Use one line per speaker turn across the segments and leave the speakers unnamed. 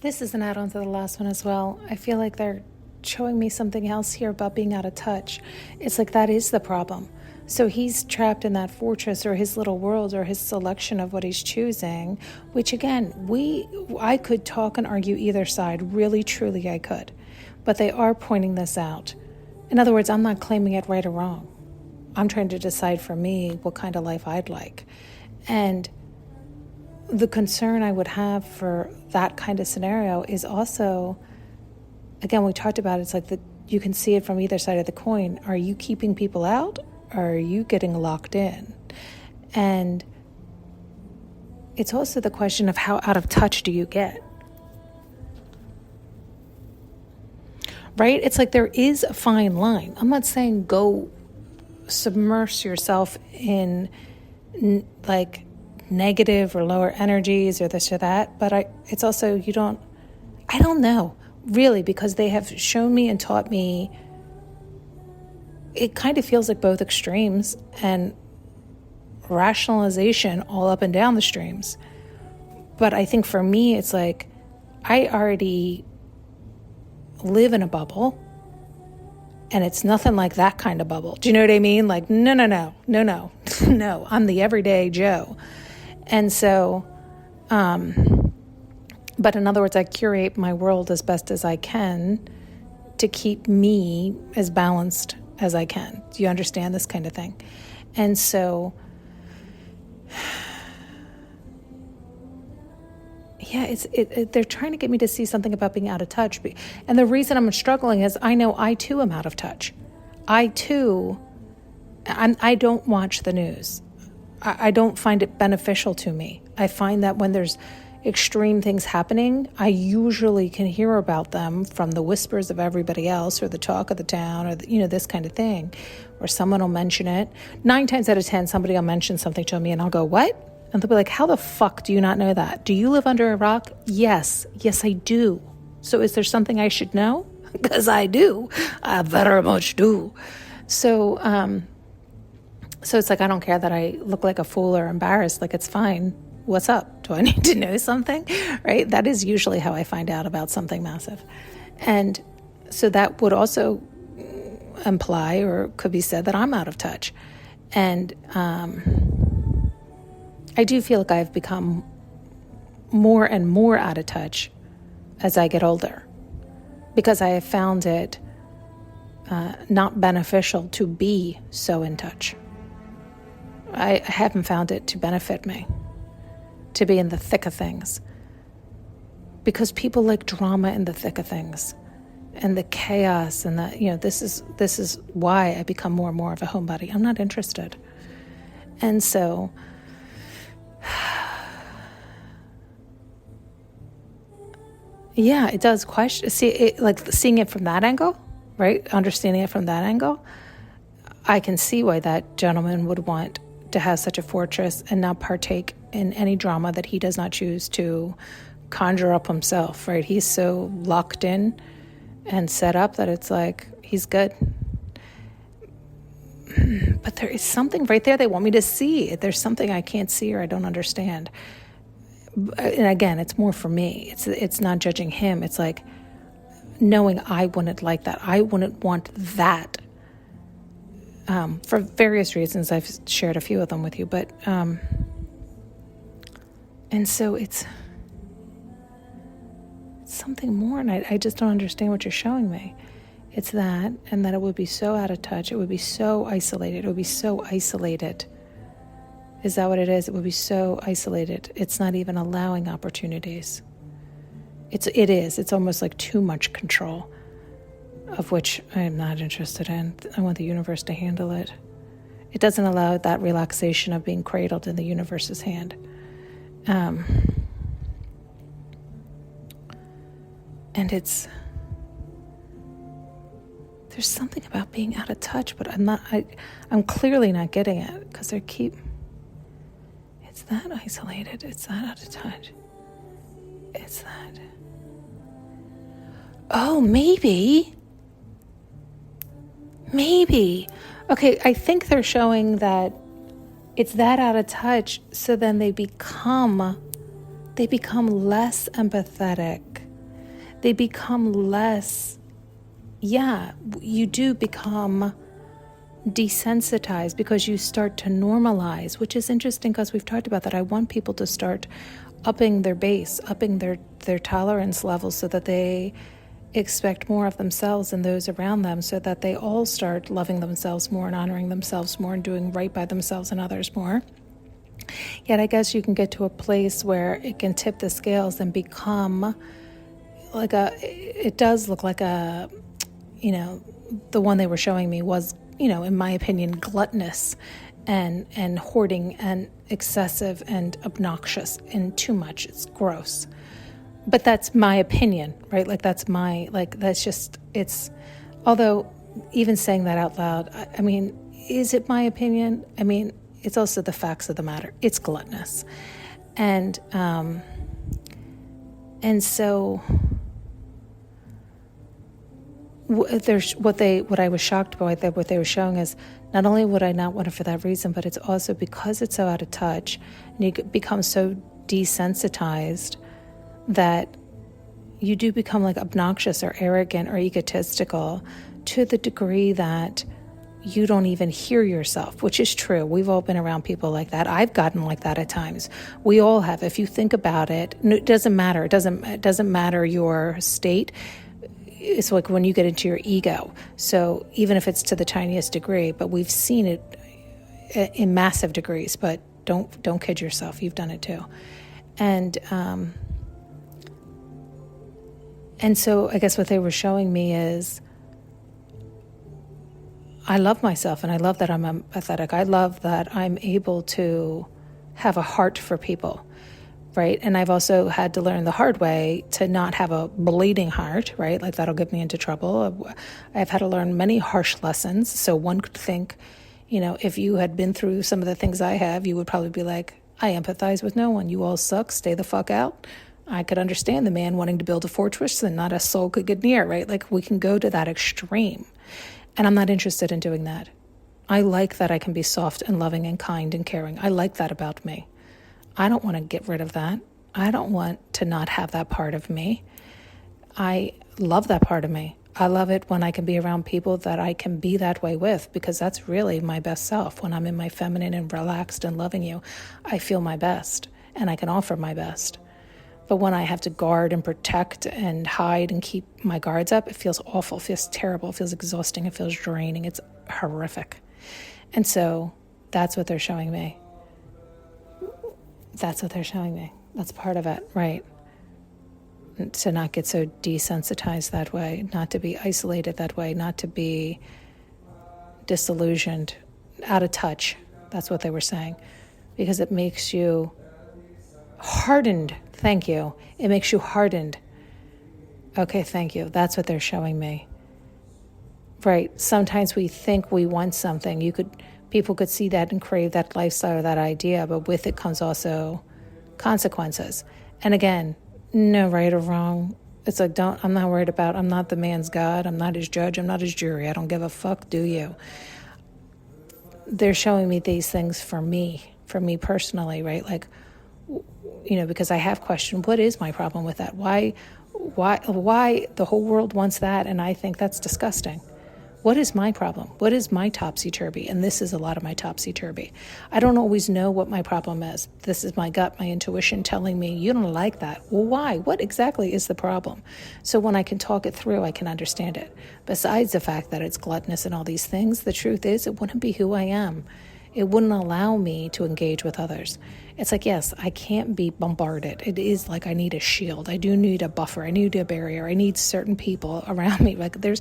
This is an add-on to the last one as well. I feel like they're showing me something else here about being out of touch. It's like that is the problem. So he's trapped in that fortress or his little world or his selection of what he's choosing, which again, I could talk and argue either side. Really, truly, I could. But they are pointing this out. In other words, I'm not claiming it right or wrong. I'm trying to decide for me what kind of life I'd like. And the concern I would have for that kind of scenario is also, again, we talked about it, it's like you can see it from either side of the coin. Are you keeping people out or are you getting locked in? And it's also the question of how out of touch do you get? Right? It's like there is a fine line. I'm not saying go submerge yourself in like negative or lower energies or this or that, but it's also I don't know really, because they have shown me and taught me it kind of feels like both extremes and rationalization all up and down the streams. But I think for me it's like I already live in a bubble and it's nothing like that kind of bubble. Do you know what I mean? Like no, I'm the everyday Joe. And so, but in other words, I curate my world as best as I can to keep me as balanced as I can. Do you understand this kind of thing? And so, yeah, they're trying to get me to see something about being out of touch. And the reason I'm struggling is I know I too am out of touch. I don't watch the news. I don't find it beneficial to me. I find that when there's extreme things happening, I usually can hear about them from the whispers of everybody else or the talk of the town or, this kind of thing. Or someone will mention it. 9 times out of 10, somebody will mention something to me and I'll go, what? And they'll be like, how the fuck do you not know that? Do you live under a rock? Yes, I do. So is there something I should know? Because I do. I very much do. So it's like, I don't care that I look like a fool or embarrassed. Like, it's fine. What's up? Do I need to know something? Right? That is usually how I find out about something massive. And so that would also imply or could be said that I'm out of touch. And I do feel like I've become more and more out of touch as I get older because I have found it not beneficial to be so in touch. I haven't found it to benefit me, to be in the thick of things. Because people like drama in the thick of things and the chaos and this is why I become more and more of a homebody. I'm not interested. And so yeah, it does seeing it from that angle, right? Understanding it from that angle, I can see why that gentleman would want to have such a fortress and not partake in any drama that he does not choose to conjure up himself, right? He's so locked in and set up that it's like he's good. But there is something right there they want me to see. There's something I can't see or I don't understand. And again, it's more for me. It's not judging him. It's like knowing I wouldn't like that. I wouldn't want that. For various reasons, I've shared a few of them with you, but and so it's something more, and I just don't understand what you're showing me. It's that, and that it would be so out of touch. It would be so isolated. It would be so isolated. Is that what it is? It would be so isolated. It's not even allowing opportunities. It is. It's almost like too much control, of which I am not interested in. I want the universe to handle it. It doesn't allow that relaxation of being cradled in the universe's hand. And there's something about being out of touch, but I'm clearly not getting it because it's that isolated, it's that out of touch. It's that. Oh, maybe. Okay, I think they're showing that it's that out of touch, so then they become less empathetic they become less, you do become desensitized because you start to normalize, which is interesting because we've talked about that. I want people to start upping their base, upping their tolerance levels so that they expect more of themselves and those around them, so that they all start loving themselves more and honoring themselves more and doing right by themselves and others more. Yet I guess you can get to a place where it can tip the scales and become like it does look like the one they were showing me was, in my opinion, gluttonous and hoarding and excessive and obnoxious and too much. It's gross. But that's my opinion, right? Although even saying that out loud, I mean, is it my opinion? I mean, it's also the facts of the matter. It's gluttonous. And so what I was shocked by that what they were showing is not only would I not want it for that reason, but it's also because it's so out of touch and you become so desensitized that you do become like obnoxious or arrogant or egotistical to the degree that you don't even hear yourself, which is true. We've all been around people like that. I've gotten like that at times. We all have. If you think about it, it doesn't matter. It doesn't matter your state. It's like when you get into your ego. So even if it's to the tiniest degree, but we've seen it in massive degrees, but don't kid yourself. You've done it too. And so I guess what they were showing me is I love myself and I love that I'm empathetic. I love that I'm able to have a heart for people. Right. And I've also had to learn the hard way to not have a bleeding heart. Right. Like that'll get me into trouble. I've had to learn many harsh lessons. So one could think, if you had been through some of the things I have, you would probably be like, I empathize with no one. You all suck. Stay the fuck out. I could understand the man wanting to build a fortress and not a soul could get near. Right. Like we can go to that extreme. And I'm not interested in doing that. I like that I can be soft and loving and kind and caring. I like that about me. I don't want to get rid of that. I don't want to not have that part of me. I love that part of me. I love it when I can be around people that I can be that way with, because that's really my best self. When I'm in my feminine and relaxed and loving you, I feel my best and I can offer my best. But when I have to guard and protect and hide and keep my guards up, it feels awful, it feels terrible, it feels exhausting, it feels draining, it's horrific. And so that's what they're showing me. That's what they're showing me. That's part of it, right? To not get so desensitized that way, not to be isolated that way, not to be disillusioned, out of touch. That's what they were saying. Because it makes you hardened. Thank you. It makes you hardened. Okay, thank you. That's what they're showing me. Right. Sometimes we think we want something. People could see that and crave that lifestyle or that idea, but with it comes also consequences. And again, no right or wrong. It's like, I'm not worried about, I'm not the man's God. I'm not his judge. I'm not his jury. I don't give a fuck, do you? They're showing me these things for me personally, right? Like, because I have questioned, what is my problem with that? Why the whole world wants that? And I think that's disgusting. What is my problem? What is my topsy-turvy? And this is a lot of my topsy-turvy. I don't always know what my problem is. This is my gut, my intuition telling me, you don't like that. Well, why? What exactly is the problem? So when I can talk it through, I can understand it. Besides the fact that it's gluttonous and all these things, the truth is it wouldn't be who I am. It wouldn't allow me to engage with others. It's like, yes, I can't be bombarded. It is like I need a shield. I do need a buffer. I need a barrier. I need certain people around me. Like there's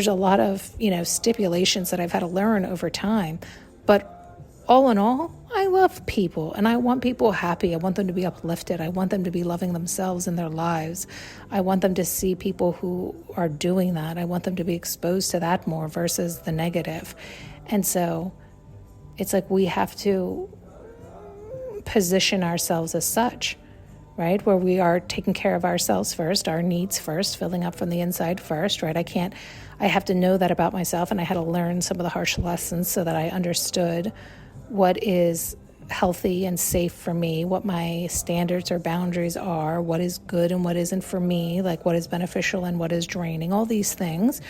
a lot of, stipulations that I've had to learn over time. But all in all, I love people and I want people happy. I want them to be uplifted. I want them to be loving themselves in their lives. I want them to see people who are doing that. I want them to be exposed to that more versus the negative. And so it's like we have to position ourselves as such, right? Where we are taking care of ourselves first, our needs first, filling up from the inside first, right? I have to know that about myself, and I had to learn some of the harsh lessons so that I understood what is healthy and safe for me, what my standards or boundaries are, what is good and what isn't for me, like what is beneficial and what is draining, all these things,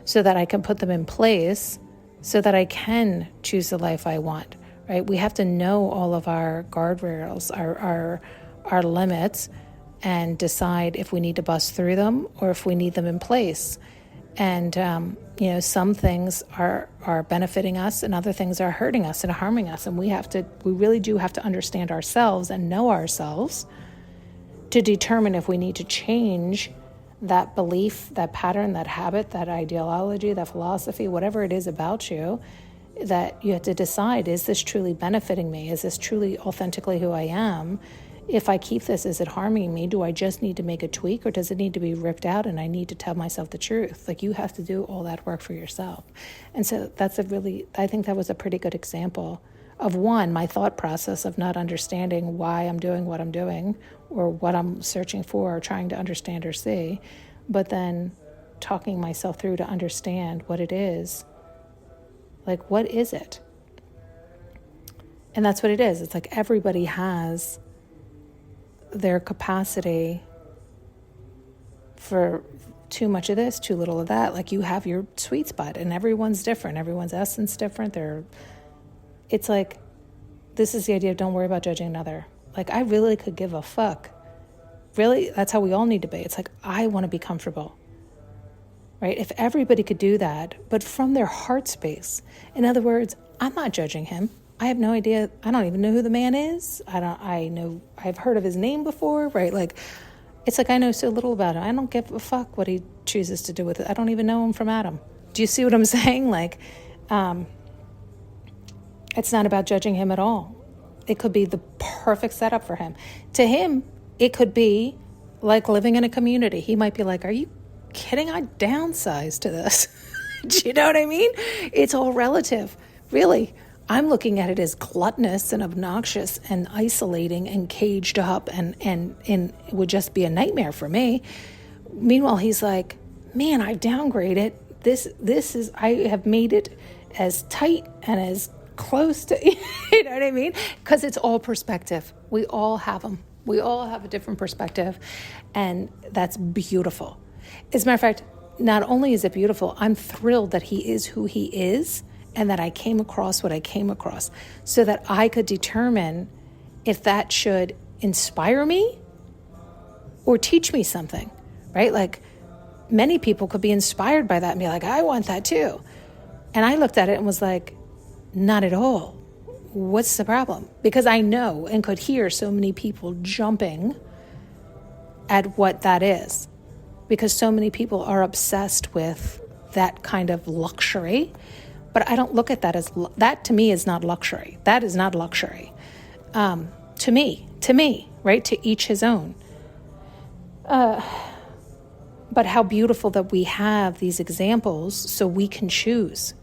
so that I can put them in place so that I can choose the life I want, right? We have to know all of our guardrails, our limits, and decide if we need to bust through them or if we need them in place. And, some things are benefiting us and other things are hurting us and harming us. And we really do have to understand ourselves and know ourselves to determine if we need to change that belief, that pattern, that habit, that ideology, that philosophy, whatever it is about you, that you have to decide, is this truly benefiting me? Is this truly authentically who I am? If I keep this, is it harming me? Do I just need to make a tweak, or does it need to be ripped out and I need to tell myself the truth? Like, you have to do all that work for yourself. And so I think that was a pretty good example of, one, my thought process of not understanding why I'm doing what I'm doing or what I'm searching for or trying to understand or see, but then talking myself through to understand what it is. Like, what is it? And that's what it is. It's like everybody has their capacity for too much of this, too little of that. Like, you have your sweet spot, and everyone's different. Everyone's essence different. It's like, this is the idea of don't worry about judging another. Like, I really could give a fuck. Really, that's how we all need to be. It's like, I want to be comfortable, right? If everybody could do that, but from their heart space. In other words, I'm not judging him. I have no idea. I don't even know who the man is. I've heard of his name before, right? Like, it's like I know so little about him. I don't give a fuck what he chooses to do with it. I don't even know him from Adam. Do you see what I'm saying? Like, it's not about judging him at all. It could be the perfect setup for him. To him, it could be like living in a community. He might be like, are you kidding? I downsized to this. Do you know what I mean? It's all relative, really. I'm looking at it as gluttonous and obnoxious and isolating and caged up and it would just be a nightmare for me. Meanwhile, he's like, man, I've downgraded. I have made it as tight and as close to, you know what I mean? Because it's all perspective. We all have them. We all have a different perspective, and that's beautiful. As a matter of fact, not only is it beautiful, I'm thrilled that he is who he is, and that I came across what I came across, so that I could determine if that should inspire me or teach me something, right? Like, many people could be inspired by that and be like, I want that too. And I looked at it and was like, not at all. What's the problem? Because I know and could hear so many people jumping at what that is, because so many people are obsessed with that kind of luxury. But I don't look at that as, that to me is not luxury. That is not luxury. To me, right? To each his own. But how beautiful that we have these examples so we can choose.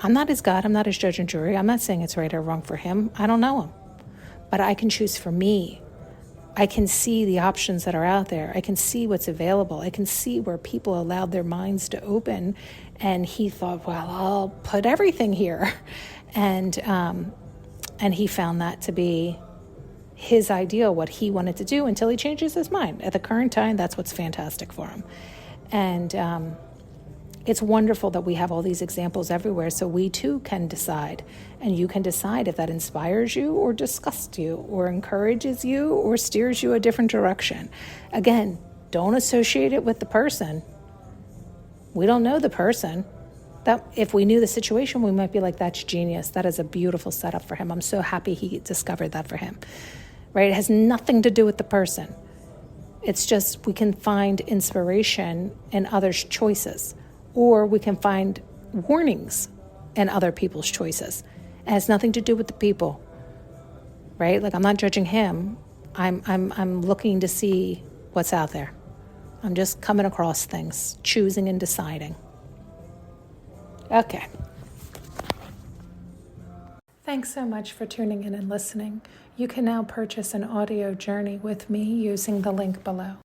I'm not his God. I'm not his judge and jury. I'm not saying it's right or wrong for him. I don't know him. But I can choose for me. I can see the options that are out there. I can see what's available. I can see where people allowed their minds to open, and he thought, well, I'll put everything here. And he found that to be his ideal, what he wanted to do, until he changes his mind. At the current time, that's what's fantastic for him. And it's wonderful that we have all these examples everywhere, so we too can decide. And you can decide if that inspires you or disgusts you or encourages you or steers you a different direction. Again, don't associate it with the person. We don't know the person. That if we knew the situation, we might be like, that's genius. That is a beautiful setup for him. I'm so happy he discovered that for him. Right? It has nothing to do with the person. It's just we can find inspiration in others' choices, or we can find warnings in other people's choices. It has nothing to do with the people. Right? Like, I'm not judging him. I'm looking to see what's out there. I'm just coming across things, choosing and deciding. Okay. Thanks so much for tuning in and listening. You can now purchase an audio journey with me using the link below.